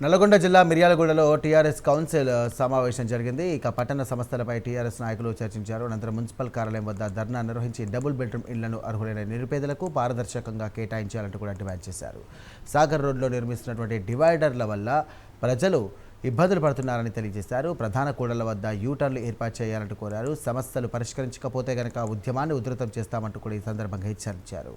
నల్లగొండ జిల్లా మిర్యాలగూడలో TRS council సమావేశం జరిగింది. ఇక పట్టణ సంస్థలపై టీఆర్ఎస్ నాయకులు చర్చించారు. అనంతరం మున్సిపల్ కార్యాలయం వద్ద ధర్నా నిర్వహించి డబుల్ బెడ్రూమ్ ఇళ్లను అర్హులైన నిరుపేదలకు పారదర్శకంగా కేటాయించాలంటూ కూడా డిమాండ్ చేశారు. సాగర్ రోడ్లో నిర్మిస్తున్నటువంటి డివైడర్ల వల్ల ప్రజలు ఇబ్బందులు పడుతున్నారని తెలియజేశారు. ప్రధాన కూడళ్ల వద్ద యూటర్న్లు ఏర్పాటు చేయాలంటూ కోరారు. సమస్యలు పరిష్కరించకపోతే గనక ఉద్యమాన్ని ఉధృతం చేస్తామంటూ కూడా ఈ సందర్భంగా హెచ్చరించారు.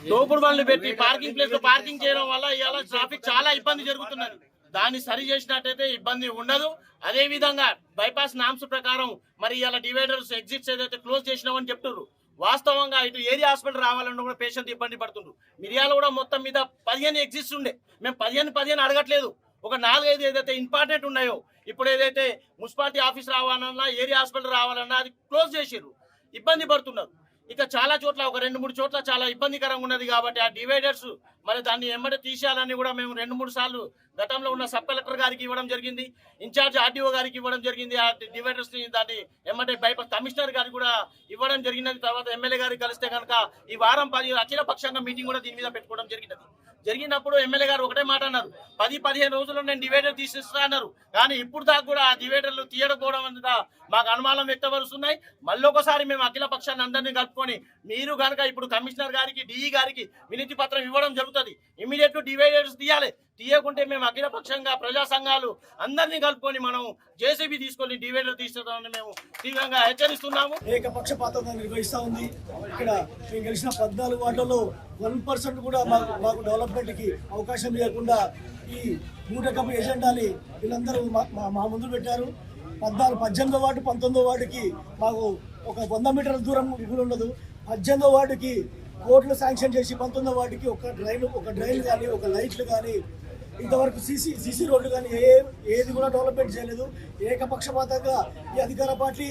లోపల వాళ్ళు పెట్టి పార్కింగ్ ప్లేస్ లో పార్కింగ్ చేయడం వల్ల ఇవాళ ట్రాఫిక్ చాలా ఇబ్బంది జరుగుతున్నది. దాన్ని సరి చేసినట్టయితే ఇబ్బంది ఉండదు. అదే విధంగా బైపాస్ నామ్స్ ప్రకారం మరి ఇవాళ డివైడర్స్ ఎగ్జిట్స్ ఏదైతే క్లోజ్ చేసినామని చెప్తున్నారు. వాస్తవంగా ఇటు ఏరియా హాస్పిటల్ రావాలన్నా కూడా పేషెంట్ ఇబ్బంది పడుతుండ్రు. మిర్యాల కూడా మొత్తం మీద 15 ఎగ్జిట్స్ ఉండే, మేము 15 అడగట్లేదు. ఒక 4-5 ఏదైతే ఇంపార్టెంట్ ఉన్నాయో, ఇప్పుడు ఏదైతే మున్సిపాలిటీ ఆఫీస్ రావాలన్నా ఏరియా హాస్పిటల్ రావాలన్నా అది క్లోజ్ చేసిర్రు, ఇబ్బంది పడుతున్నారు. ఇక చాలా చోట్ల ఒక 2-3 చోట్ల చాలా ఇబ్బందికరంగా ఉన్నది. కాబట్టి ఆ డివైడర్స్ మరి దాన్ని ఎమ్మటే తీసేయాలని కూడా మేము 2-3 సార్లు గతంలో ఉన్న సబ్ కలెక్టర్ గారికి ఇవ్వడం జరిగింది, ఇన్ఛార్జ్ ఆర్డీఓ గారికి ఇవ్వడం జరిగింది. ఆ డివైడర్స్ దాన్ని ఎమ్మటే బైపాస్ కమిషనర్ గారికి కూడా ఇవ్వడం జరిగినది. తర్వాత ఎమ్మెల్యే గారికి కలిస్తే కనుక ఈ వారం 10 అఖిల పక్షంగా మీటింగ్ కూడా దీని మీద పెట్టుకోవడం జరిగినప్పుడు ఎమ్మెల్యే గారు ఒకటే మాట అన్నారు, 10-15 రోజుల్లో నేను డివైడర్ తీసిస్తా అన్నారు. కానీ ఇప్పుడు దాకా కూడా ఆ డివైడర్లు తీయకపోవడం మీద మాకు అనుమానం వ్యక్తపరుస్తున్నాయి. మళ్ళీ ఒకసారి మేము అఖిల పక్షాన్ని అందరినీ కలుపుకొని మీరు కనుక ఇప్పుడు కమిషనర్ గారికి డిఈ గారికి వినతి పత్రం ఇవ్వడం జరుగుతుంది. ఇమీడియట్ డివైడర్స్ తీయాలి. తీయకుంటే మేము అఖిల పక్షంగా ప్రజా సంఘాలు అందరినీ కలుపుకొని మనం జేసీబీ తీసుకొని డివైడర్ తీసుకోవాలని మేము తీవ్రంగా హెచ్చరిస్తున్నాము. ఏకపక్షపాతంగా నిర్వహిస్తూ ఉంది. ఇక్కడ మేము గెలిచిన 14 వార్డుల్లో 1% కూడా మాకు డెవలప్మెంట్ కి అవకాశం లేకుండా ఈ మూటకపు ఎజెండాని వీళ్ళందరూ మా ముందు పెట్టారు. 18వ వార్డు 19వ వార్డుకి మాకు ఒక 100 మీటర్ల దూరం కూడా ఉండదు. 18వ వార్డుకి కోట్లు శాంక్షన్ చేసి 19వ వార్డుకి ఒక డ్రైన్ కానీ ఒక లైట్లు కానీ ఇంతవరకు సీసీ రోడ్లు కానీ ఏది కూడా డెవలప్మెంట్ చేయలేదు. ఏకపక్షపాతంగా ఈ అధికార పార్టీ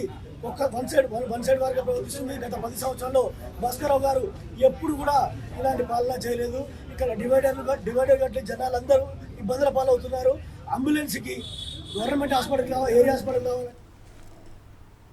వన్ సైడ్ వారిగా ప్రవర్తిస్తుంది. గత 10 సంవత్సరాల్లో భాస్కరరావు గారు ఎప్పుడు కూడా ఇలాంటి పాలన చేయలేదు. ఇక్కడ డివైడర్ కట్టి జనాలందరూ ఇబ్బందుల పాలవుతున్నారు. అంబులెన్స్కి గవర్నమెంట్ హాస్పిటల్ కావాలి, ఏరియా హాస్పిటల్ కావాలి.